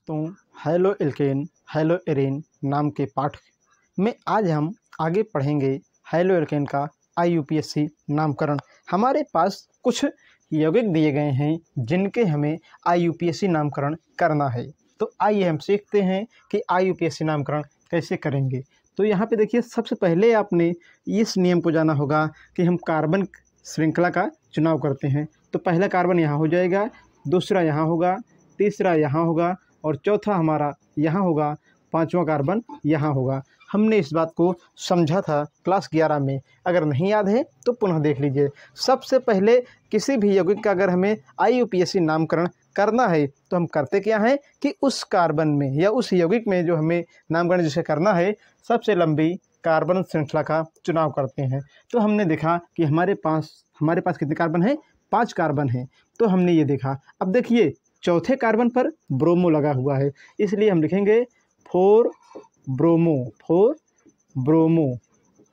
तो halo alkane hello एरेन नाम के पाठ में आज हम आगे पढ़ेंगे हेलो एल्केन का IUPAC नामकरण। हमारे पास कुछ यौगिक दिए गए हैं जिनके हमें IUPAC नामकरण करना है। तो आइए हम सीखते हैं कि IUPAC नामकरण कैसे करेंगे। तो यहाँ पे देखिए, सबसे पहले आपने इस नियम को जाना होगा कि हम कार्बन श्रृंखला का चुनाव करते हैं। तो पहला कार्बन यहाँ हो जाएगा, दूसरा यहाँ होगा, तीसरा यहाँ होगा और चौथा हमारा यहाँ होगा, पांचवा कार्बन यहाँ होगा। हमने इस बात को समझा था क्लास 11 में, अगर नहीं याद है तो पुनः देख लीजिए। सबसे पहले किसी भी यौगिक का अगर हमें IUPAC नामकरण करना है तो हम करते क्या हैं कि उस कार्बन में या उस यौगिक में जो हमें नामकरण जिसे करना है, सबसे लंबी कार्बन श्रृंखला का चुनाव करते हैं। तो हमने देखा कि हमारे पास कितने कार्बन हैं? 5 कार्बन हैं। तो हमने ये देखा। अब देखिए, चौथे कार्बन पर ब्रोमो लगा हुआ है, इसलिए हम लिखेंगे 4 ब्रोमो,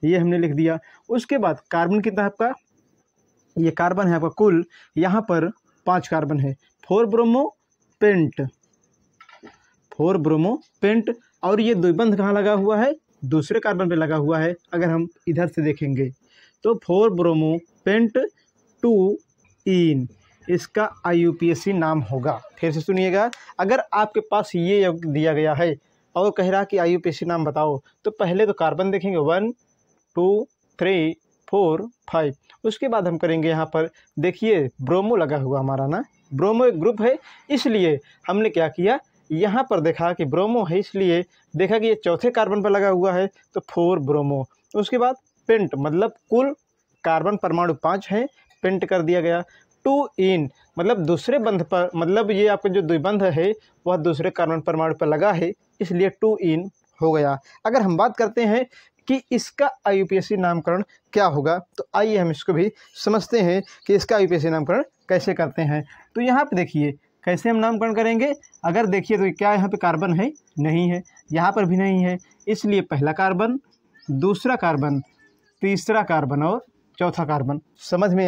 ये हमने लिख दिया। उसके बाद कार्बन कितना है आपका? ये कार्बन है आपका कुल, यहाँ पर 5 कार्बन है। 4 ब्रोमो पेंट, और ये द्विबंध कहाँ लगा हुआ है? दूसरे कार्बन पे लगा हुआ है। अगर हम इधर से देखेंगे तो 4 ब्रोमो पेंट 2 इन, इसका IUPAC नाम होगा। फिर से सुनिएगा, अगर आपके पास ये यौगिक दिया गया है और कह रहा कि IUPAC नाम बताओ, तो पहले तो कार्बन देखेंगे 1 2 3 4 5। उसके बाद हम करेंगे, यहाँ पर देखिए ब्रोमो लगा हुआ हमारा ना, ब्रोमो एक ग्रुप है, इसलिए हमने क्या किया, यहाँ पर देखा कि ब्रोमो है, इसलिए देखा कि ये चौथे कार्बन पर लगा हुआ है तो 4 ब्रोमो। उसके बाद पेंट, मतलब कुल कार्बन परमाणु 5 हैं, पेंट कर दिया गया। 2 इन, मतलब दूसरे बंध पर, मतलब ये आपका जो द्विबंध है वह दूसरे कार्बन परमाणु पर लगा है, इसलिए 2 इन हो गया। अगर हम बात करते हैं कि इसका IUPAC नामकरण क्या होगा, तो आइए हम इसको भी समझते हैं कि इसका IUPAC नामकरण कैसे करते हैं। तो यहाँ पे देखिए कैसे हम नामकरण करेंगे। अगर देखिए तो क्या यहाँ पे कार्बन है? नहीं है, यहाँ पर भी नहीं है, इसलिए पहला कार्बन, दूसरा कार्बन, तीसरा कार्बन और चौथा कार्बन। समझ में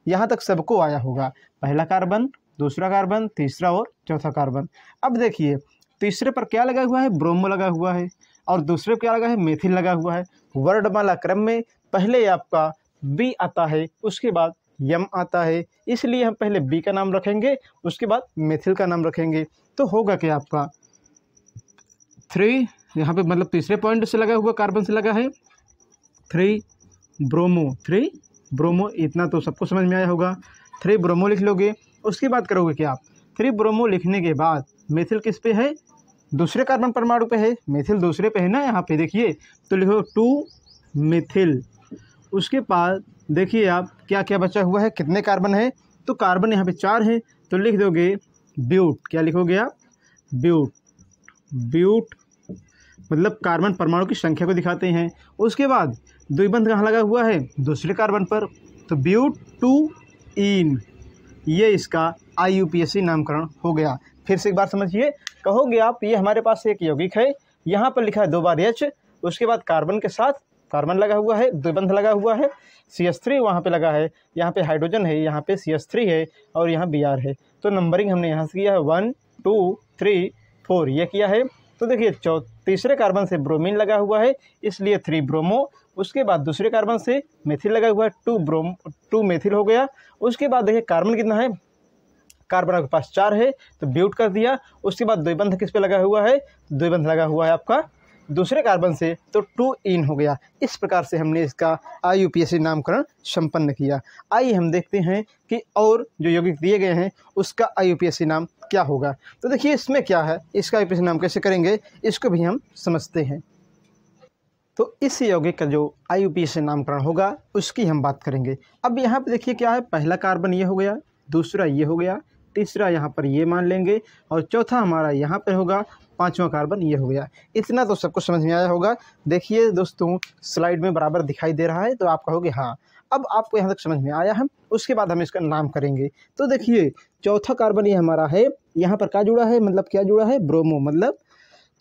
यहाँ तक सबको आया होगा। पहला कार्बन, दूसरा कार्बन, तीसरा और चौथा कार्बन। अब देखिए तीसरे पर क्या लगा हुआ है? ब्रोमो लगा हुआ है, और दूसरे पर क्या लगा है? मेथिल लगा हुआ है। वर्णमाला क्रम में पहले आपका B आता है, उसके बाद यम आता है, इसलिए हम पहले B का नाम रखेंगे, उसके बाद मेथिल का नाम रखेंगे। तो होगा कि आपका 3, यहाँ पे मतलब तीसरे पॉइंट से लगा हुआ कार्बन से लगा है 3 ब्रोमो, इतना तो सबको समझ में आया होगा। 3 ब्रोमो लिख लोगे। उसके बाद करोगे क्या आप? 3 ब्रोमो लिखने के बाद मेथिल किस पे है? दूसरे कार्बन परमाणु पे है, मेथिल दूसरे पे है ना, यहाँ पे देखिए, तो लिखो 2 मेथिल। उसके बाद देखिए आप क्या क्या बचा हुआ है, कितने कार्बन है? तो कार्बन यहाँ पे 4 है, तो लिख दोगे ब्यूट। क्या लिखोगे आप? ब्यूट, मतलब कार्बन परमाणु की संख्या को दिखाते हैं। उसके बाद द्विबंध कहाँ लगा हुआ है? दूसरे कार्बन पर, तो ब्यूट 2 इन, ये इसका IUPAC नामकरण हो गया। फिर से एक बार समझिए, कहोगे आप ये हमारे पास एक यौगिक है, यहाँ पर लिखा है 2 बार H, उसके बाद कार्बन के साथ कार्बन लगा हुआ है, द्विबंध लगा हुआ है, CH3 वहाँ पे लगा है, यहाँ पे हाइड्रोजन है, यहाँ पे CH3 है और यहाँ Br है। तो नंबरिंग हमने यहाँ से किया है 1 2 3 4, ये किया है। तो देखिए तीसरे कार्बन से ब्रोमीन लगा हुआ है, इसलिए 3 ब्रोमो। उसके बाद दूसरे कार्बन से मेथिल लगा हुआ है, 2 मेथिल हो गया। उसके बाद देखिए कार्बन कितना है? कार्बन आपके पास 4 है, तो ब्यूट कर दिया। उसके बाद द्विबंध किस पे लगा हुआ है? द्विबंध लगा हुआ है आपका दूसरे कार्बन से, तो 2 इन हो गया। इस प्रकार से हमने इसका IUPAC नामकरण संपन्न किया। आइए हम देखते हैं कि और जो यौगिक दिए गए हैं उसका IUPAC नाम क्या होगा। तो देखिए इसमें क्या है, इसका IUPAC नाम कैसे करेंगे, इसको भी हम समझते हैं। तो इस यौगिक का जो IUPAC नामकरण होगा उसकी हम बात करेंगे। अब यहाँ पे देखिए क्या है, पहला कार्बन ये हो गया, दूसरा ये हो गया, तीसरा यहाँ पर ये मान लेंगे, और चौथा हमारा यहाँ पर होगा, पांचवा कार्बन ये हो गया। इतना तो सबको समझ में आया होगा। देखिए दोस्तों स्लाइड में बराबर दिखाई दे रहा है, तो आप कहोगे हाँ, अब आपको यहाँ तक समझ में आया। हम उसके बाद हम इसका नाम करेंगे। तो देखिए चौथा कार्बन ये हमारा है, यहाँ पर क्या जुड़ा है, मतलब क्या जुड़ा है? ब्रोमो, मतलब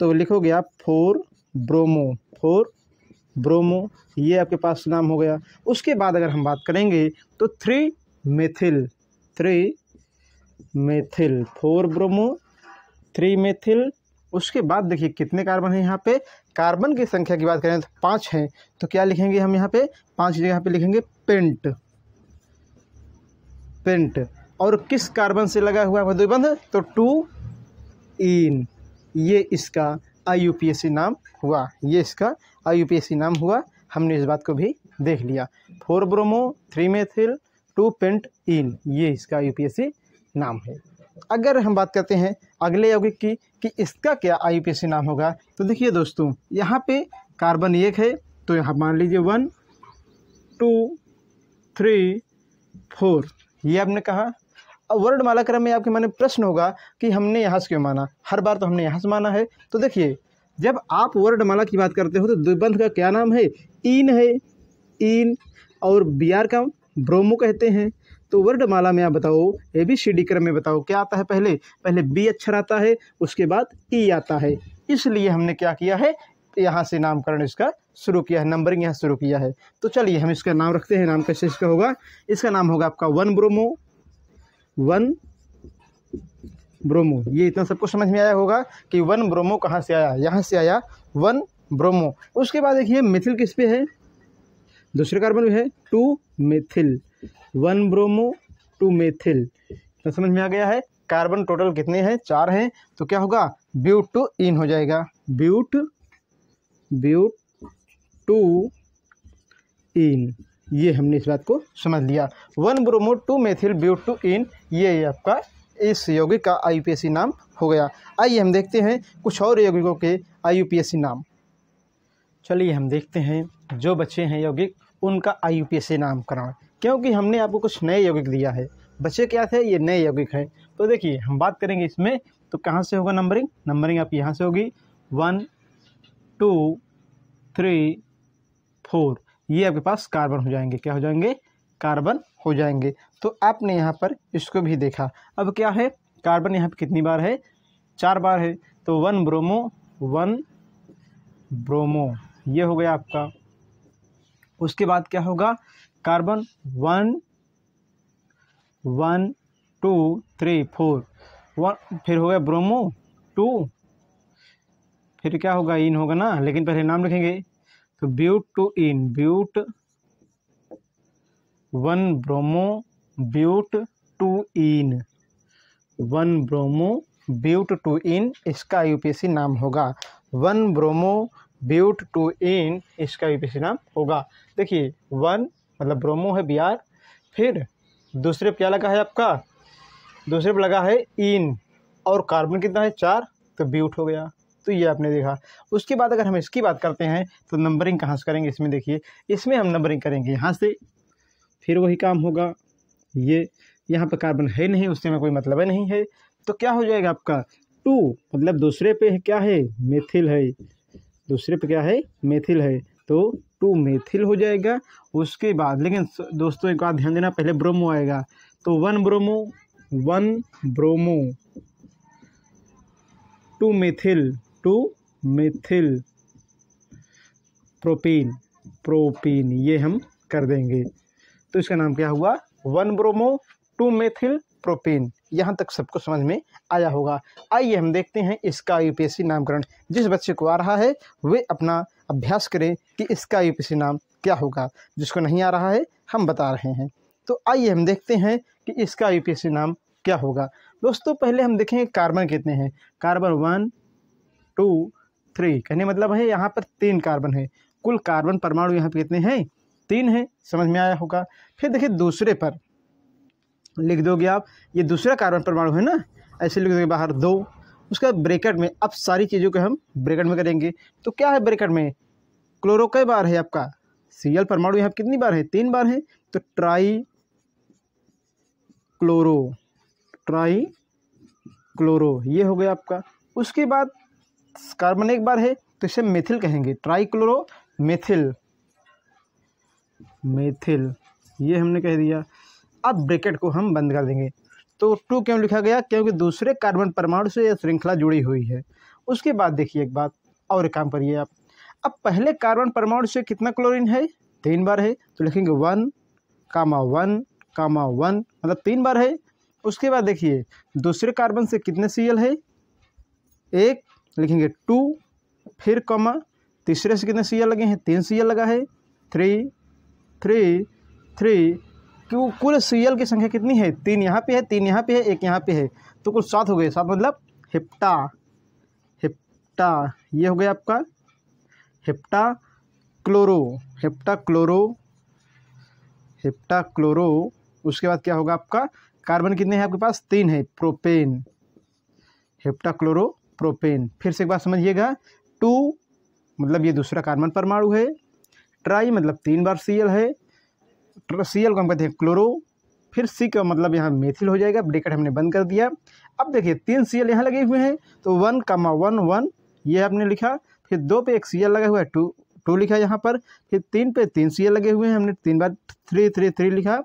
तो लिखोगे आप 4 ब्रोमो, ये आपके पास नाम हो गया। उसके बाद अगर हम बात करेंगे तो 3 मेथिल, 4 ब्रोमो 3 मेथिल। उसके बाद देखिए कितने कार्बन है यहाँ पे, कार्बन की संख्या की बात करें तो 5 हैं, तो क्या लिखेंगे हम यहाँ पे, 5 जगह पे लिखेंगे पेंट। पेंट और किस कार्बन से लगा हुआ है द्विबंध, तो 2 इन। ये इसका IUPAC नाम हुआ, ये इसका IUPAC नाम हुआ। हमने इस बात को भी देख लिया। 4 ब्रोमो 3 मेथिल 2 पेंट इन, ये इसका IUPAC नाम है। अगर हम बात करते हैं अगले यौगिक की कि इसका क्या IUPAC नाम होगा, तो देखिए दोस्तों यहाँ पे कार्बन 1 है, तो यहाँ मान लीजिए 1 2 3 4, ये आपने कहा। अब वर्णमाला क्रम में आपके मन में प्रश्न होगा कि हमने यहाँ से क्यों माना, हर बार तो हमने यहाँ से माना है। तो देखिए जब आप वर्णमाला की बात करते हो तो द्विबंध का क्या नाम है, इन है, इन, और Br का ब्रोमो कहते हैं। तो वर्णमाला में आप बताओ ABCD क्रम में बताओ क्या आता है, पहले B अक्षर आता है, उसके बाद E आता है। इसलिए हमने क्या किया है, यहाँ से नामकरण इसका शुरू किया है, नंबरिंग यहाँ शुरू किया है। तो चलिए हम इसका नाम रखते हैं। नाम कैसे इसका होगा, इसका नाम होगा आपका 1 ब्रोमो। 1 ब्रोमो, ये इतना सबको समझ में आया होगा कि 1 ब्रोमो कहाँ से आया, यहाँ से आया 1 ब्रोमो। उसके बाद देखिए मिथिल किस पे है, दूसरे कार्बन में है 2 मेथिल। 1 ब्रोमो 2 मेथिल, तो समझ में आ गया है। कार्बन टोटल कितने हैं, 4 हैं, तो क्या होगा, ब्यूट टू इन हो जाएगा, ब्यूट टू इन। ये हमने इस बात को समझ लिया। 1 ब्रोमो 2 मेथिल ब्यूट टू इन, ये आपका इस यौगिक का IUPAC नाम हो गया। आइए हम देखते हैं कुछ और यौगिकों के IUPAC नाम। चलिए हम देखते हैं जो बच्चे हैं यौगिक उनका IUPAC नामकरण, क्योंकि हमने आपको कुछ नए यौगिक दिया है। बच्चे क्या थे, ये नए यौगिक हैं। तो देखिए हम बात करेंगे इसमें, तो कहाँ से होगा नंबरिंग आपकी यहाँ से होगी 1 2 3 4, ये आपके पास कार्बन हो जाएंगे। क्या हो जाएंगे, कार्बन हो जाएंगे। तो आपने यहाँ पर इसको भी देखा। अब क्या है, कार्बन यहाँ पे कितनी बार है, 4 बार है, तो 1 ब्रोमो ये हो गया आपका। उसके बाद क्या होगा, कार्बन 1 2 3 4, फिर हो गया ब्रोमो 2, फिर क्या होगा, इन होगा ना, लेकिन पहले नाम लिखेंगे। तो but two ene, but 1 bromo but two ene, 1 bromo but two ene, इसका IUPAC नाम होगा। 1 ब्रोमो ब्यूट टू इन, इसका IUPAC नाम होगा। देखिए 1 मतलब ब्रोमो है Br, फिर दूसरे पे क्या लगा है आपका, दूसरे पे लगा है इन, और कार्बन कितना है 4, तो ब्यूट हो गया। तो ये आपने देखा। उसके बाद अगर हम इसकी बात करते हैं तो नंबरिंग कहाँ से करेंगे, इसमें देखिए, इसमें हम नंबरिंग करेंगे यहाँ से, फिर वही काम होगा। ये यहाँ पर कार्बन है नहीं, उससे में कोई मतलब नहीं है, तो क्या हो जाएगा आपका 2, मतलब दूसरे पे क्या है, मेथिल है, दूसरे पे क्या है, मेथिल है, तो 2 मेथिल हो जाएगा। उसके बाद लेकिन दोस्तों एक बात ध्यान देना, पहले ब्रोमो आएगा, तो 1 ब्रोमो 2 मेथिल प्रोपीन, ये हम कर देंगे। तो इसका नाम क्या हुआ, 1 ब्रोमो 2 मेथिल प्रोपीन। यहाँ तक सबको समझ में आया होगा। आइए हम देखते हैं इसका IUPAC नामकरण। जिस बच्चे को आ रहा है वे अपना अभ्यास करें कि इसका IUPAC नाम क्या होगा, जिसको नहीं आ रहा है हम बता रहे हैं। तो आइए हम देखते हैं कि इसका IUPAC नाम क्या होगा। दोस्तों पहले हम देखेंगे कार्बन कितने हैं, कार्बन 1 2 3, कहने मतलब है यहाँ पर 3 कार्बन है। कुल कार्बन परमाणु यहाँ पे कितने हैं, 3 हैं, समझ में आया होगा। फिर देखिए दूसरे पर लिख दोगे आप, ये दूसरा कार्बन परमाणु है ना, ऐसे लिख दोगे बाहर 2, उसका ब्रैकेट में। अब सारी चीज़ों को हम ब्रैकेट में करेंगे, तो क्या है ब्रैकेट में, क्लोरो कई बार है आपका, Cl परमाणु यहाँ कितनी बार है, 3 बार है, तो ट्राई क्लोरो ये हो गया आपका। उसके बाद कार्बन 1 बार है, तो इसे मेथिल कहेंगे, ट्राईक्लोरो मेथिल, ये हमने कह दिया। अब ब्रैकेट को हम बंद कर देंगे। तो 2 क्यों लिखा गया, क्योंकि दूसरे कार्बन परमाणु से यह श्रृंखला जुड़ी हुई है। उसके बाद देखिए एक बात और काम करिए आप, अब पहले कार्बन परमाणु से कितना क्लोरीन है, 3 बार है, तो लिखेंगे 1, 1, मतलब 3 बार है। उसके बाद देखिए दूसरे कार्बन से कितने Cl है, एक लिखेंगे 2, फिर कॉमा तीसरे से कितने Cl लगे हैं, 3 Cl लगा है, 3 3 3, क्यों कुल Cl की संख्या कितनी है, 3 यहाँ पे है, 3 यहाँ पे है, 1 यहाँ पे है, तो कुल 7 हो गए। 7 मतलब हेप्टा, हेप्टा ये हो गया आपका hepta chloro, hepta chloro, hepta chloro. उसके बाद क्या होगा आपका, कार्बन कितने हैं आपके पास, 3 है, प्रोपेन, हेप्टा क्लोरो प्रोपेन। फिर से एक बात समझिएगा, 2 मतलब ये दूसरा कार्बन परमाणु है, ट्राई मतलब 3 बार Cl है, Cl को हम कहते हैं क्लोरो, फिर C का मतलब यहाँ मेथिल हो जाएगा, ब्रैकेट हमने बंद कर दिया। अब देखिए 3 Cl यहाँ लगे हुए हैं, तो 1, 1 1 ये आपने लिखा, फिर 2 पे एक Cl लगा हुआ है, 2 लिखा यहाँ पर, फिर 3 पे 3 Cl लगे हुए हैं, हमने 3 बार 3 3 3 लिखा।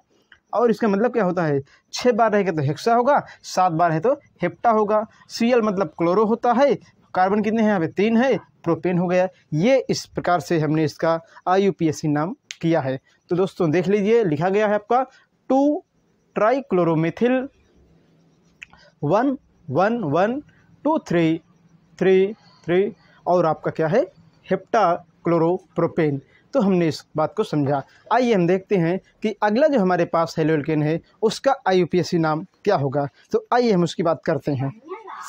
और इसका मतलब क्या होता है, 6 बार रहेगा तो हेक्सा होगा, 7 बार है तो हेप्टा होगा। Cl मतलब क्लोरो होता है, कार्बन कितने हैं यहाँ पे, 3 है, प्रोपेन हो गया। ये इस प्रकार से हमने इसका IUPAC नाम किया है। तो दोस्तों देख लीजिए, लिखा गया है आपका 2 ट्राईक्लोरोमेथिल 1 1 1 2 3 3 3 और आपका क्या है, हेप्टा क्लोरोप्रोपेन। तो हमने इस बात को समझा। आइए हम देखते हैं कि अगला जो हमारे पास हेलोल्केन है उसका IUPAC नाम क्या होगा। तो आइए हम उसकी बात करते हैं।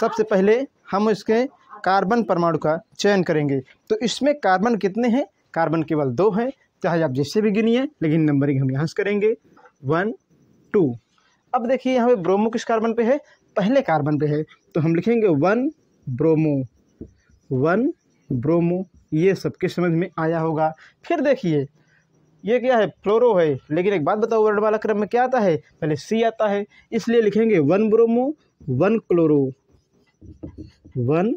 सबसे पहले हम इसके कार्बन परमाणु का चयन करेंगे। तो इसमें कार्बन कितने हैं, कार्बन केवल 2 हैं, चाहे आप जिससे भी गिनिए, लेकिन नंबरिंग हम यहाँ से करेंगे 1 2। अब देखिए यहाँ पे ब्रोमो किस कार्बन पे है, पहले कार्बन पे है, तो हम लिखेंगे 1 ब्रोमो, 1 ब्रोमो। ये सबके समझ में आया होगा। फिर देखिए ये क्या है, फ्लोरो है, लेकिन एक बात बताओ, वर्णमाला क्रम में क्या आता है, पहले C आता है, इसलिए लिखेंगे 1 ब्रोमो 1 क्लोरो, 1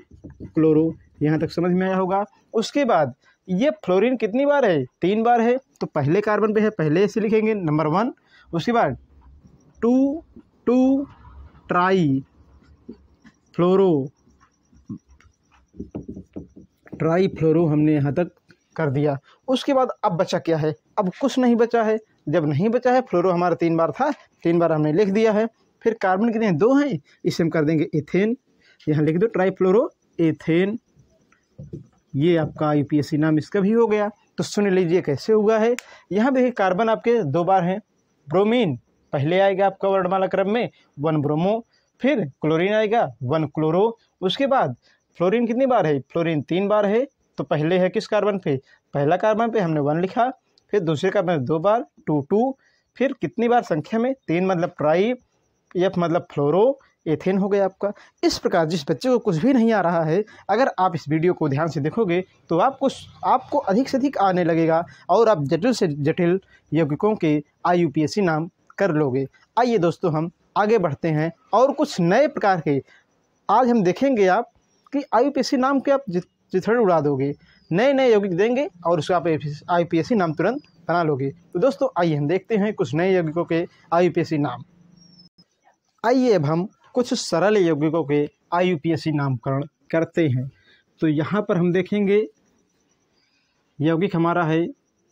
क्लोरो। यहाँ तक समझ में आया होगा। उसके बाद ये फ्लोरीन कितनी बार है, 3 बार है, तो पहले कार्बन पे है, पहले ऐसे लिखेंगे नंबर 1। उसके बाद 2 2 ट्राई फ्लोरो, ट्राई फ्लोरो हमने यहाँ तक कर दिया। उसके बाद अब बचा क्या है, अब कुछ नहीं बचा है। जब नहीं बचा है, फ्लोरो हमारा 3 बार था, 3 बार हमने लिख दिया है। फिर कार्बन कितने हैं, 2 हैं, इसे हम कर देंगे एथेन, यहाँ लिख दो ट्राईफ्लोरो एथेन। ये आपका IUPAC नाम इसका भी हो गया। तो सुन लीजिए कैसे हुआ है। यहाँ पे कार्बन आपके 2 बार हैं, ब्रोमीन पहले आएगा आपका वर्णमाला क्रम में 1 ब्रोमो, फिर क्लोरीन आएगा 1 क्लोरो। उसके बाद फ्लोरीन कितनी बार है, फ्लोरीन 3 बार है, तो पहले है किस कार्बन पे, पहला कार्बन पे हमने 1 लिखा, फिर दूसरे कार्बन पे 2 बार 2 2, फिर कितनी बार संख्या में 3 मतलब ट्राई, F मतलब फ्लोरो एथेन हो गया आपका। इस प्रकार जिस बच्चे को कुछ भी नहीं आ रहा है, अगर आप इस वीडियो को ध्यान से देखोगे तो आपको अधिक से अधिक आने लगेगा और आप जटिल से जटिल यौगिकों के IUPAC नाम कर लोगे। आइए दोस्तों हम आगे बढ़ते हैं और कुछ नए प्रकार के आज हम देखेंगे आप कि IUPAC नाम के आप चिथड़े उड़ा दोगे, नए नए यौगिक देंगे और उसका आप IUPAC नाम तुरंत बना लोगे। तो दोस्तों आइए हम देखते हैं कुछ नए यौगिकों के IUPAC नाम। आइए अब हम कुछ सरल यौगिकों के IUPAC नामकरण करते हैं। तो यहाँ पर हम देखेंगे यौगिक हमारा है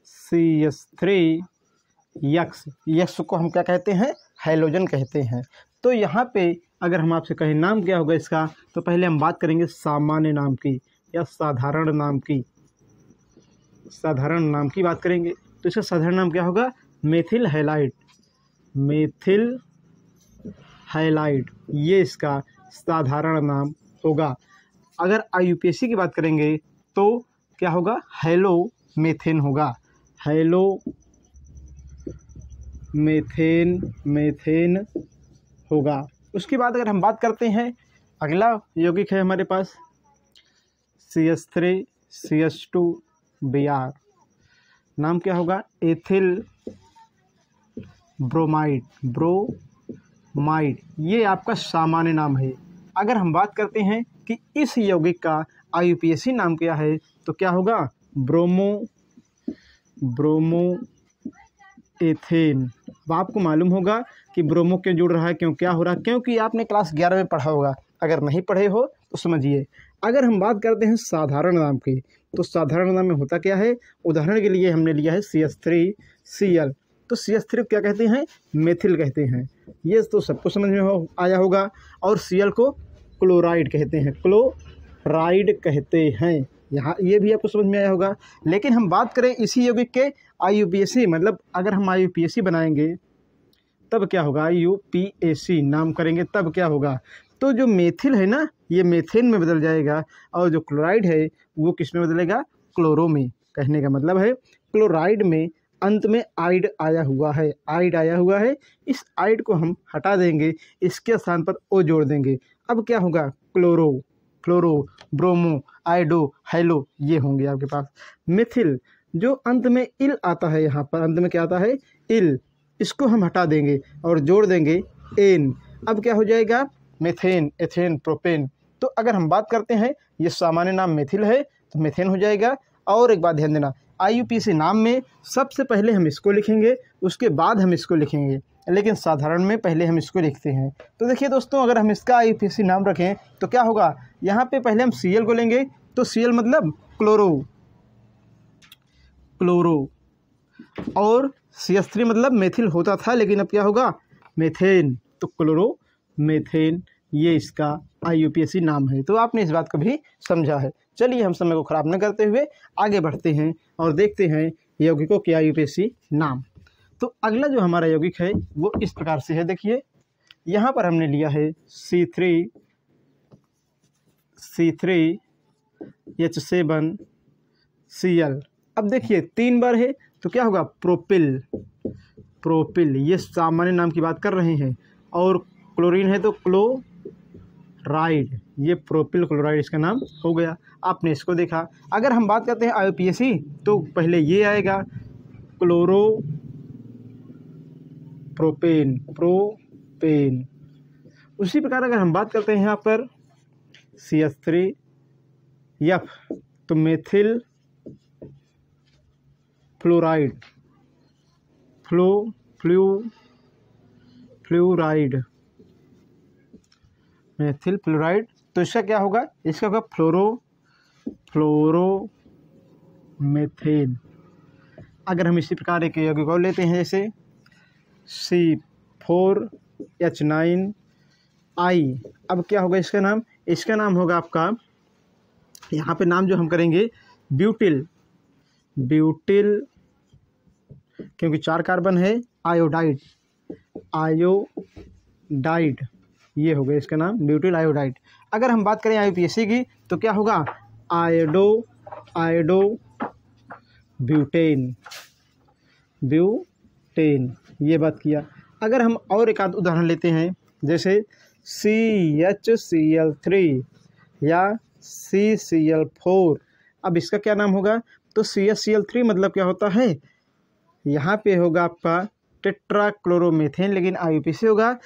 CH3X, यक्स को हम क्या कहते हैं, हैलोजन कहते हैं। तो यहाँ पे अगर हम आपसे कहें नाम क्या होगा इसका, तो पहले हम बात करेंगे सामान्य नाम की या साधारण नाम की। साधारण नाम की बात करेंगे तो इसका साधारण नाम क्या होगा, मेथिल हैलाइड, मेथिल हैलाइड, ये इसका साधारण नाम होगा। अगर IUPAC की बात करेंगे तो क्या होगा, हेलो मेथेन होगा, हेलो मेथेन होगा। उसके बाद अगर हम बात करते हैं, अगला यौगिक है हमारे पास CH3CH2Br, नाम क्या होगा, एथिल ब्रोमाइड, ब्रोमाइड, ये आपका सामान्य नाम है। अगर हम बात करते हैं कि इस यौगिक का IUPAC नाम क्या है, तो क्या होगा, ब्रोमो एथेन। अब आपको मालूम होगा कि ब्रोमो क्यों जुड़ रहा है, क्यों क्या हो रहा है, क्योंकि आपने क्लास 11 में पढ़ा होगा। अगर नहीं पढ़े हो तो समझिए। अगर हम बात करते हैं साधारण नाम की, तो साधारण नाम में होता क्या है, उदाहरण के लिए हमने लिया है CH3Cl, तो CH3 क्या कहते हैं, मेथिल कहते हैं, ये तो सबको समझ में आया होगा। और Cl को क्लोराइड कहते हैं, क्लोराइड कहते हैं। यहाँ ये भी आपको समझ में आया होगा। लेकिन हम बात करें इसी यौगिक के IUPAC, मतलब अगर हम IUPAC बनाएंगे तब क्या होगा, IUPAC नाम करेंगे तब क्या होगा, तो जो मेथिल है ना ये मेथेन में बदल जाएगा, और जो क्लोराइड है वो किस में बदलेगा, क्लोरो में। कहने का मतलब है क्लोराइड में अंत में आइड आया हुआ है, आइड आया हुआ है, इस आइड को हम हटा देंगे, इसके स्थान पर ओ जोड़ देंगे। अब क्या होगा, क्लोरो, फ्लोरो, ब्रोमो, आइडो, हाइलो, ये होंगे आपके पास। मिथिल जो अंत में इल आता है, यहाँ पर अंत में क्या आता है, इल, इसको हम हटा देंगे और जोड़ देंगे एन। अब क्या हो जाएगा, मेथेन, एथेन, प्रोपेन। तो अगर हम बात करते हैं ये सामान्य नाम मेथिल है तो मेथेन हो जाएगा। और एक बात ध्यान देना, IUPAC नाम में सबसे पहले हम इसको लिखेंगे, उसके बाद हम इसको लिखेंगे, लेकिन साधारण में पहले हम इसको लिखते हैं। तो देखिए दोस्तों, अगर हम इसका IUPAC नाम रखें तो क्या होगा, यहाँ पे पहले हम Cl को लेंगे, तो Cl मतलब क्लोरो, क्लोरो, और CH3 मतलब मेथिल होता था, लेकिन अब क्या होगा, मेथेन, तो क्लोरो मेथेन, ये इसका IUPAC नाम है। तो आपने इस बात को भी समझा है। चलिए हम समय को ख़राब न करते हुए आगे बढ़ते हैं और देखते हैं यौगिकों के IUPAC नाम। तो अगला जो हमारा यौगिक है वो इस प्रकार से है। देखिए यहाँ पर हमने लिया है C3H7Cl। अब देखिए 3 बार है तो क्या होगा, प्रोपिल, प्रोपिल, ये सामान्य नाम की बात कर रहे हैं। और क्लोरीन है तो क्लोराइड, ये प्रोपिल क्लोराइड इसका नाम हो गया। आपने इसको देखा। अगर हम बात करते हैं IUPAC तो पहले ये आएगा, क्लोरो प्रोपेन, प्रोपेन। उसी प्रकार अगर हम बात करते हैं यहाँ पर CH3F तो methyl fluoride, fluoride, methyl fluoride. तो इसका क्या होगा, इसका होगा फ्लोरोमेथेन। अगर हम इसी प्रकार एक यौगिक और लेते हैं जैसे C4H9I, अब क्या होगा इसका नाम, इसका नाम होगा आपका, यहाँ पे नाम जो हम करेंगे ब्यूटिल, ब्यूटिल क्योंकि 4 कार्बन है, आयोडाइड, आयोडाइड, ये हो गया इसका नाम ब्यूटिल आयोडाइड। अगर हम बात करें IUPAC की तो क्या होगा, आयोडो ब्यूटेन, ब्यूटेन, ये बात किया। अगर हम और एक आध उदाहरण लेते हैं जैसे CHCl3 या CCl4, अब इसका क्या नाम होगा, तो CHCl3 मतलब क्या होता है, यहाँ पे होगा आपका टेट्राक्लोरोमेथेन, लेकिन IUPAC होगा,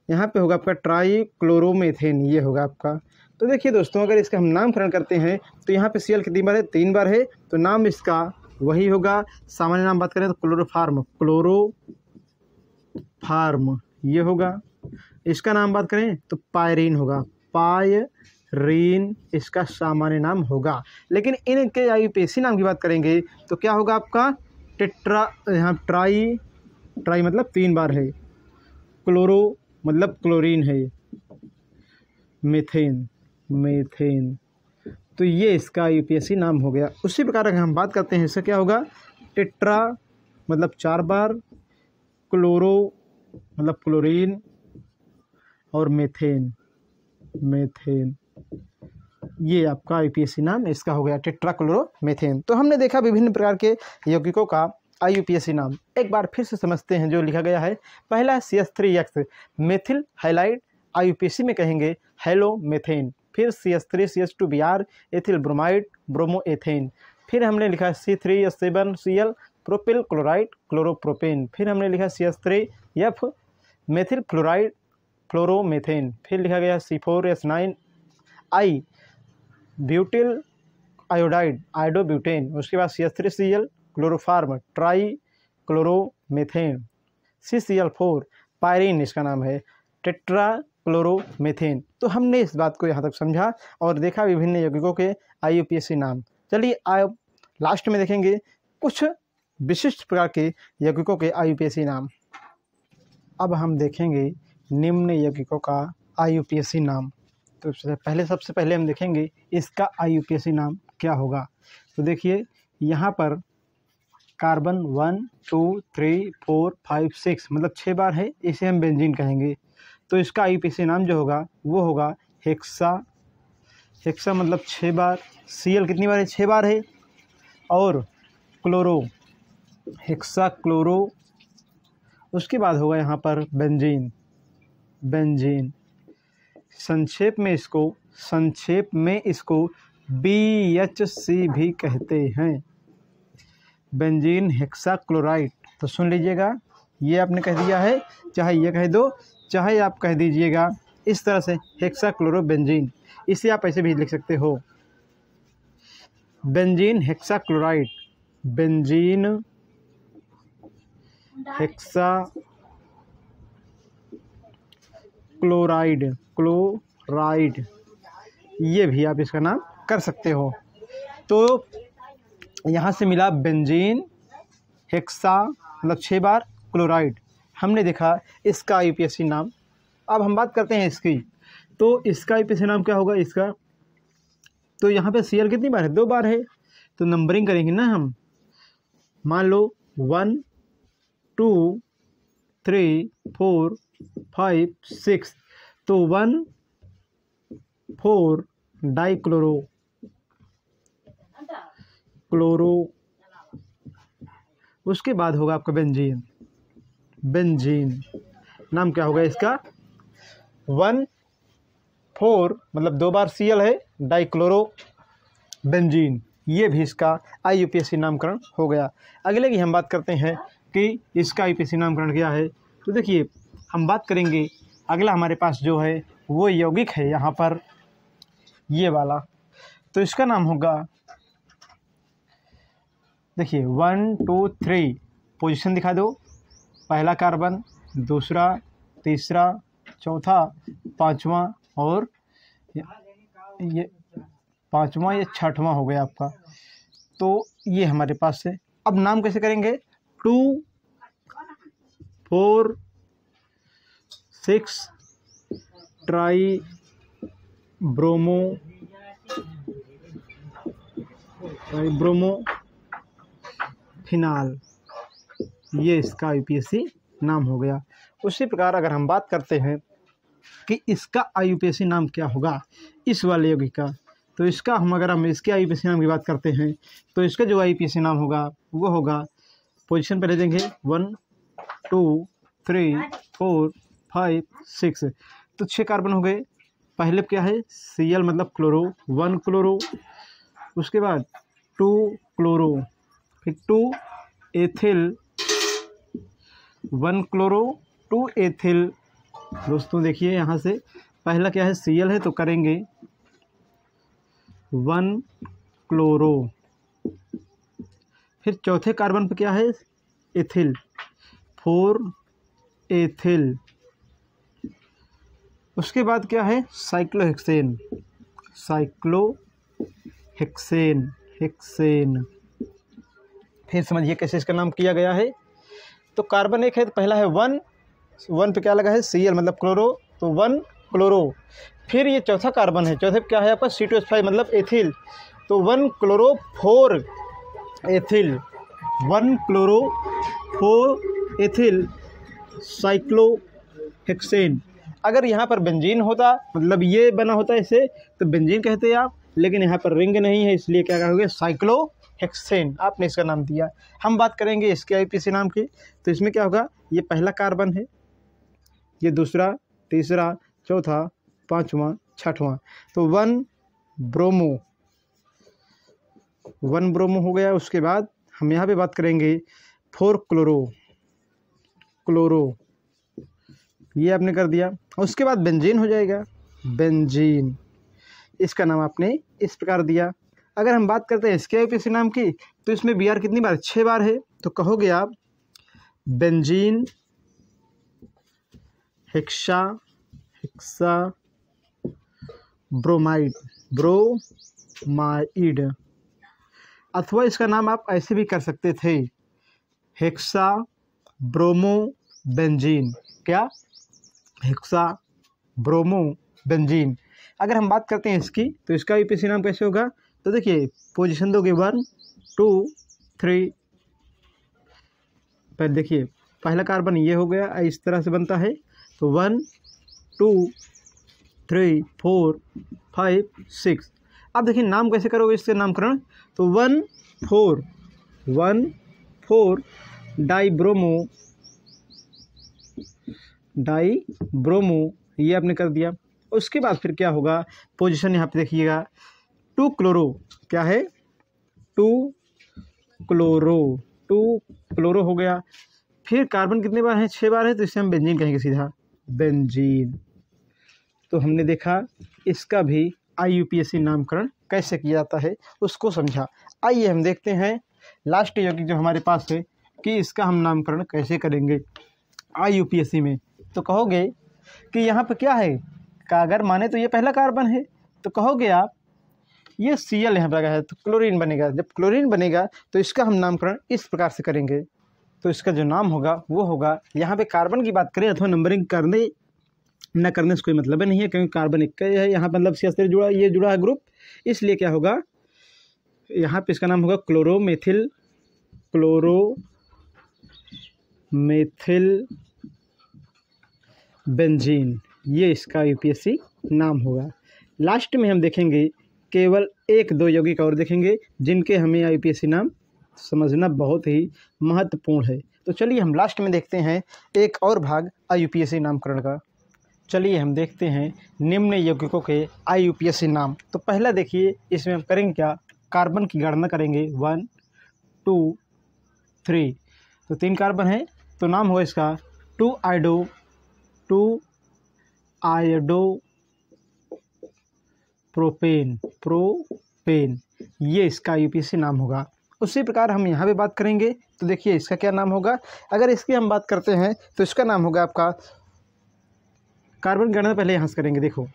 यहाँ पे होगा आपका ट्राईक्लोरोमेथेन, ये होगा आपका। तो देखिए दोस्तों, अगर इसका हम नामकरण करते हैं तो यहाँ पे Cl कितनी बार है, 3 बार है, तो नाम इसका वही होगा। सामान्य नाम बात करें तो क्लोरोफार्म, क्लोरोफार्म, ये होगा। इसका नाम बात करें तो पायरीन होगा, पायरीन इसका सामान्य नाम होगा। लेकिन इनके IUPAC नाम की बात करेंगे तो क्या होगा आपका, टेट्रा, यहाँ ट्राई मतलब 3 बार है, क्लोरो मतलब क्लोरीन है, मेथेन, मेथेन, तो ये इसका IUPAC नाम हो गया। उसी प्रकार अगर हम बात करते हैं इसका क्या होगा, टेट्रा मतलब 4 बार, क्लोरो मतलब क्लोरीन, और मेथेन, मेथेन, ये आपका IUPAC नाम इसका हो गया, टेट्राक्लोरोमेथेन। तो हमने देखा विभिन्न प्रकार के यौगिकों का IUPAC नाम। एक बार फिर से समझते हैं जो लिखा गया है। पहला है CH3X, मेथिल हैलाइड, IUPAC में कहेंगे हेलोमेथेन। फिर CH3CH2Br, एथिल ब्रोमाइड, ब्रोमोएथेन। फिर हमने लिखा C3H7Cl, प्रोपिल क्लोराइड, क्लोरोप्रोपेन। फिर हमने लिखा CH3F, मेथिल फ्लोराइड, फ्लोरोमेथेन। फिर लिखा गया C4H9I, ब्यूटिल आयोडाइड, आयोडोब्यूटेन। उसके बाद CH3Cl, chloroform, try chloromethane. CCl4, pyrene इसका नाम है, टेट्रा क्लोरोमेथेन। तो हमने इस बात को यहाँ तक समझा और देखा विभिन्न यौगिकों के IUPAC नाम। चलिए आप लास्ट में देखेंगे कुछ विशिष्ट प्रकार के यौगिकों के IUPAC नाम। अब हम देखेंगे निम्न यौगिकों का IUPAC नाम। तो सबसे पहले हम देखेंगे इसका IUPAC नाम क्या होगा। तो देखिए यहाँ पर कार्बन 1 2 3 4 5 6 मतलब 6 बार है, इसे हम बेंजीन कहेंगे। तो इसका IUPAC नाम जो होगा वो होगा हेक्सा। हेक्सा मतलब 6 बार। Cl कितनी बार है? 6 बार है। और क्लोरो, हेक्सा क्लोरो। उसके बाद होगा यहाँ पर बेंजीन। बेंजीन संक्षेप में इसको BHC भी कहते हैं, बेंजीन हेक्साक्लोराइड। तो सुन लीजिएगा, ये आपने कह दिया है, चाहे ये कह दो चाहे आप कह दीजिएगा इस तरह से हेक्साक्लोरोबेंजीन, इसे आप ऐसे भी लिख सकते हो benzene hexachloride. Benzene hexa chloride, ये भी आप इसका नाम कर सकते हो। तो यहाँ से मिला बेंजीन हेक्सा मतलब 6 बार, क्लोराइड। हमने देखा इसका IUPAC नाम। अब हम बात करते हैं इसकी। तो इसका IUPAC नाम क्या होगा इसका? तो यहाँ पे Cl कितनी बार है? 2 बार है। तो नंबरिंग करेंगे ना हम, मान लो 1 2 3 4 5 6, तो 1 4 डाइक्लोरो क्लोरो। उसके बाद होगा आपका बेंजीन। बेंजीन नाम क्या होगा इसका? 1 4 मतलब 2 बार Cl है, डाइक्लोरो बेंजीन। ये भी इसका IUPAC नामकरण हो गया। अगले की हम बात करते हैं कि इसका IUPAC नामकरण क्या है। तो देखिए हम बात करेंगे, अगला हमारे पास जो है वो यौगिक है यहाँ पर ये वाला। तो इसका नाम होगा, देखिए 1 2 3 पोजीशन दिखा दो। पहला कार्बन, दूसरा, तीसरा, चौथा, पाँचवा और ये पाँचवा, ये छठवां हो गया आपका। तो ये हमारे पास है। अब नाम कैसे करेंगे? 2 4 6 ट्राई ब्रोमो फिनाल, ये इसका IUPAC नाम हो गया। उसी प्रकार अगर हम बात करते हैं कि इसका IUPAC नाम क्या होगा इस वाले यौगिक का, तो इसका अगर हम इसके IUPAC नाम की बात करते हैं तो इसका जो IUPAC नाम होगा वो होगा, पोजीशन पर ले देंगे 1 2 3 4 5 6, तो 6 कार्बन हो गए। पहले क्या है? Cl मतलब क्लोरो, 1 क्लोरो। उसके बाद 2 क्लोरो, फिर 2 एथिल, 1 क्लोरो 2 एथिल। दोस्तों देखिए यहाँ से पहला क्या है? Cl है, तो करेंगे 1 क्लोरो। फिर चौथे कार्बन पे क्या है? Ethyl, 4 ethyl. उसके बाद क्या है? Cyclohexane, hexane. फिर समझिए कैसे इसका नाम किया गया है। तो कार्बन एक है, तो पहला है 1 पे क्या लगा है? Cl मतलब क्लोरो, तो 1 क्लोरो। फिर ये चौथा कार्बन है, चौथे पे क्या है आपका? C2H5 मतलब एथिल, तो 1 chloro 4 ethyl, 1 chloro 4 ethyl cyclohexane. अगर यहाँ पर बेंजीन होता, मतलब ये बना होता इसे, तो बेंजीन कहते हैं आप, लेकिन यहाँ पर रिंग नहीं है, इसलिए क्या कहोगे? साइक्लोहेक्सेन आपने इसका नाम दिया। हम बात करेंगे इसके IUPAC नाम की। तो इसमें क्या होगा? ये पहला कार्बन है, ये दूसरा, तीसरा, चौथा, पाँचवा, छठवां, तो 1 ब्रोमो हो गया। उसके बाद हम यहाँ पे बात करेंगे 4 क्लोरो, ये आपने कर दिया। उसके बाद बेंजीन हो जाएगा, बेंजीन। इसका नाम आपने इस प्रकार दिया। अगर हम बात करते हैं इसके IUPAC नाम की, तो इसमें Br कितनी बार? 6 बार है। तो कहोगे आप बेंजीन हेक्सा ब्रोमाइड, अथवा इसका नाम आप ऐसे भी कर सकते थे, हेक्सा ब्रोमो बेंजीन। क्या? Hexa bromo benzene. अगर हम बात करते हैं इसकी, तो इसका यूपीएससी नाम कैसे होगा? तो देखिए पोजीशन दोगे 1 2 3 पर। देखिए पहला कार्बन ये हो गया, इस तरह से बनता है। तो 1 2 3 4 5 6। अब देखिए नाम कैसे करोगे इसके नामकरण? तो 1 4 डाइब्रोमो ये आपने कर दिया। उसके बाद फिर क्या होगा? पोजीशन यहाँ पे देखिएगा 2 क्लोरो, क्या है? 2 क्लोरो हो गया। फिर कार्बन कितने बार हैं? 6 बार है, तो इसे हम बेंजीन कहेंगे सीधा, बेंजीन। तो हमने देखा इसका भी IUPAC नामकरण कैसे किया जाता है, उसको समझा। आइए हम देखते हैं लास्ट यौगिक जो हमारे पास है कि इसका हम नामकरण कैसे करेंगे IUPAC में। तो कहोगे कि यहाँ पे क्या है? अगर माने तो ये पहला कार्बन है, तो कहोगे आप ये Cl यहाँ पे लगा है, तो क्लोरीन बनेगा। जब क्लोरीन बनेगा तो इसका हम नामकरण इस प्रकार से करेंगे। तो इसका जो नाम होगा वो होगा, यहाँ पे कार्बन की बात करें अथवा नंबरिंग करने न करने से कोई मतलब नहीं है, क्योंकि कार्बन एक है यहाँ, मतलब CH3 जुड़ा, ये जुड़ा है ग्रुप, इसलिए क्या होगा यहाँ पे इसका नाम होगा क्लोरोमेथिल बेंजीन। ये इसका UPSC नाम होगा। लास्ट में हम देखेंगे केवल 1-2 यौगिक और देखेंगे जिनके हमें IUPAC नाम समझना बहुत ही महत्वपूर्ण है। तो चलिए हम लास्ट में देखते हैं एक और भाग IUPAC नामकरण का। चलिए हम देखते हैं निम्न यौगिकों के IUPAC नाम। तो पहला देखिए, इसमें हम करेंगे क्या? कार्बन की गणना करेंगे 1 2 3। तो 3 कार्बन है, तो नाम होगा इसका 2 आयोडो प्रोपेन। ये इसका IUPAC नाम होगा। उसी प्रकार हम यहाँ पे बात करेंगे, तो देखिए इसका क्या नाम होगा? अगर इसकी हम बात करते हैं तो इसका नाम होगा आपका, कार्बन गणना पहले यहाँ से करेंगे। देखो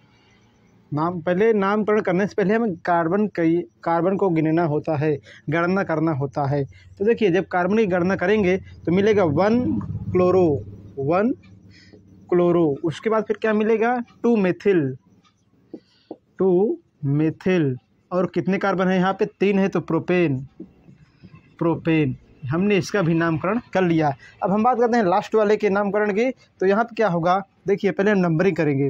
नामकरण करने से पहले हमें कार्बन को गिनना होता है, गणना करना होता है। तो देखिए जब कार्बन की गणना करेंगे तो मिलेगा 1 क्लोरो। उसके बाद फिर क्या मिलेगा? 2 मेथिल। और कितने कार्बन है यहाँ पे? 3 है, तो प्रोपेन। हमने इसका भी नामकरण कर लिया। अब हम बात करते हैं लास्ट वाले के नामकरण की। तो यहाँ पे क्या होगा? देखिए पहले हम नंबरिंग करेंगे,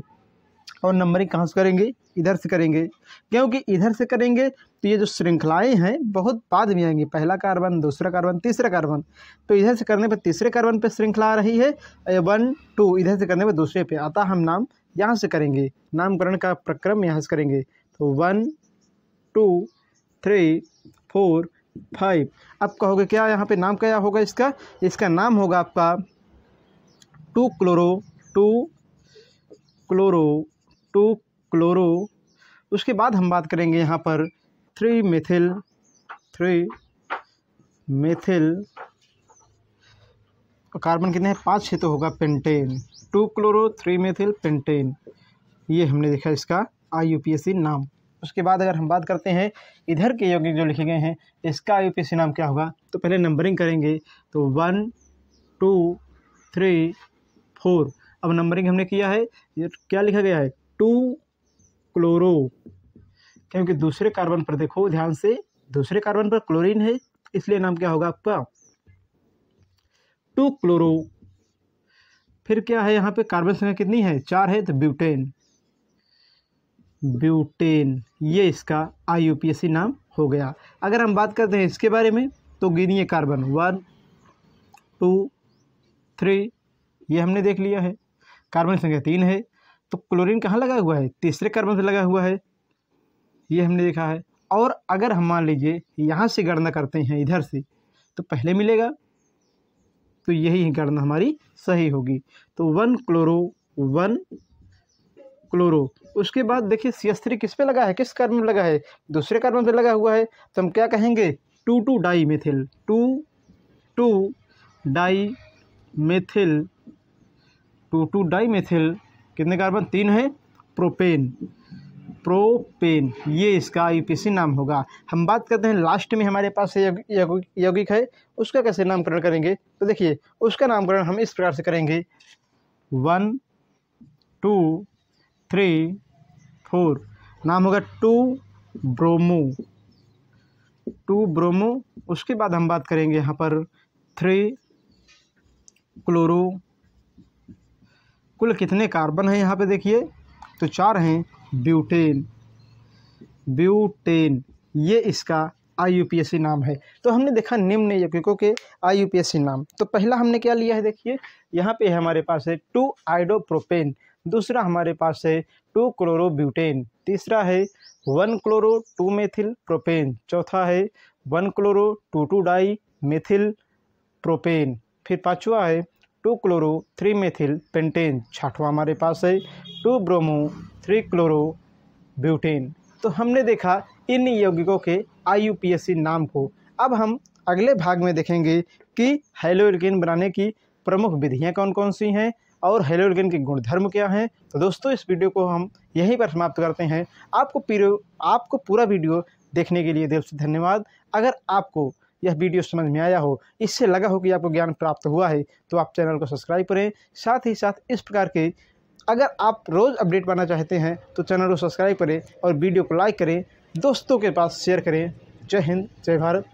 और नंबरिंग कहाँ से करेंगे? इधर से करेंगे, क्योंकि इधर से करेंगे तो ये जो श्रृंखलाएं हैं बहुत बाद में आएंगी। पहला कार्बन, दूसरा कार्बन, तीसरा कार्बन। तो इधर से करने पर तीसरे कार्बन पे श्रृंखला आ रही है, 1 2। इधर से करने पर दूसरे पे। अतः हम नाम यहाँ से करेंगे, नामकरण का प्रक्रम यहाँ से करेंगे। तो 1 2 3 4 5। अब कहोगे क्या यहाँ पे नाम क्या होगा इसका? इसका नाम होगा आपका 2 क्लोरो। उसके बाद हम बात करेंगे यहाँ पर 3 मेथिल। कार्बन कितने हैं? 5 है, तो होगा पेंटेन। 2 chloro 3 methyl pentane. ये हमने देखा इसका IUPAC नाम। उसके बाद अगर हम बात करते हैं इधर के यौगिक जो लिखे गए हैं, इसका IUPAC नाम क्या होगा? तो पहले नंबरिंग करेंगे, तो 1 2 3 4। अब नंबरिंग हमने किया है, ये क्या लिखा गया है? 2 क्लोरो, क्योंकि दूसरे कार्बन पर देखो ध्यान से, दूसरे कार्बन पर क्लोरीन है, इसलिए नाम क्या होगा आपका? 2 क्लोरो। फिर क्या है यहाँ पे? कार्बन संख्या कितनी है? 4 है, तो ब्यूटेन। ये इसका IUPAC नाम हो गया। अगर हम बात करते हैं इसके बारे में, तो गिनिए कार्बन 1 2 3, ये हमने देख लिया है। कार्बन संख्या 3 है, तो क्लोरीन कहाँ लगा हुआ है? तीसरे कार्बन पे लगा हुआ है, ये हमने देखा है। और अगर हम मान लीजिए यहाँ से गणना करते हैं इधर से, तो पहले मिलेगा, तो यही गणना हमारी सही होगी। तो 1 क्लोरो। उसके बाद देखिए CH3 किस पे लगा है? किस कार्बन पे लगा है? दूसरे कार्बन पे लगा हुआ है, तो हम क्या कहेंगे? 2 डाइमेथिल। 2 डाइमेथिल। कितने कार्बन? 3 है, प्रोपेन। ये इसका IUPAC नाम होगा। हम बात करते हैं लास्ट में हमारे पास यौगिक है, उसका कैसे नामकरण करेंगे? तो देखिए उसका नामकरण हम इस प्रकार से करेंगे, 1 2 3 4 नाम होगा 2 ब्रोमो। उसके बाद हम बात करेंगे यहाँ पर 3 क्लोरो। कुल कितने कार्बन हैं यहाँ पे देखिए, तो 4 हैं। ब्यूटेन ये इसका IUPAC नाम है। तो हमने देखा निम्न यौगिकों के IUPAC नाम। तो पहला हमने क्या लिया है देखिए, यहाँ पे हमारे पास है 2-आइडोप्रोपेन, दूसरा हमारे पास है 2-क्लोरोब्यूटेन, तीसरा है 1-क्लोरो-2-मेथिल-प्रोपेन, चौथा है 1-क्लोरो-2,2-डाई-मेथिल-प्रोपेन, फिर पांचवा है 2-क्लोरो-3-मेथिल-पेंटेन, छठवां हमारे पास है 2-ब्रोमो-3-क्लोरोब्यूटेन। तो हमने देखा इन यौगिकों के IUPAC नाम को। अब हम अगले भाग में देखेंगे कि हैलोएल्केन बनाने की प्रमुख विधियां कौन कौन सी हैं और हैलोएल्केन के गुणधर्म क्या हैं। तो दोस्तों इस वीडियो को हम यहीं पर समाप्त करते हैं। आपको पूरा वीडियो देखने के लिए दिल से धन्यवाद। अगर आपको यह वीडियो समझ में आया हो, इससे लगा हो कि आपको ज्ञान प्राप्त हुआ है, तो आप चैनल को सब्सक्राइब करें। साथ ही साथ इस प्रकार के अगर आप रोज़ अपडेट पाना चाहते हैं तो चैनल को सब्सक्राइब करें और वीडियो को लाइक करें, दोस्तों के पास शेयर करें। जय हिंद, जय भारत।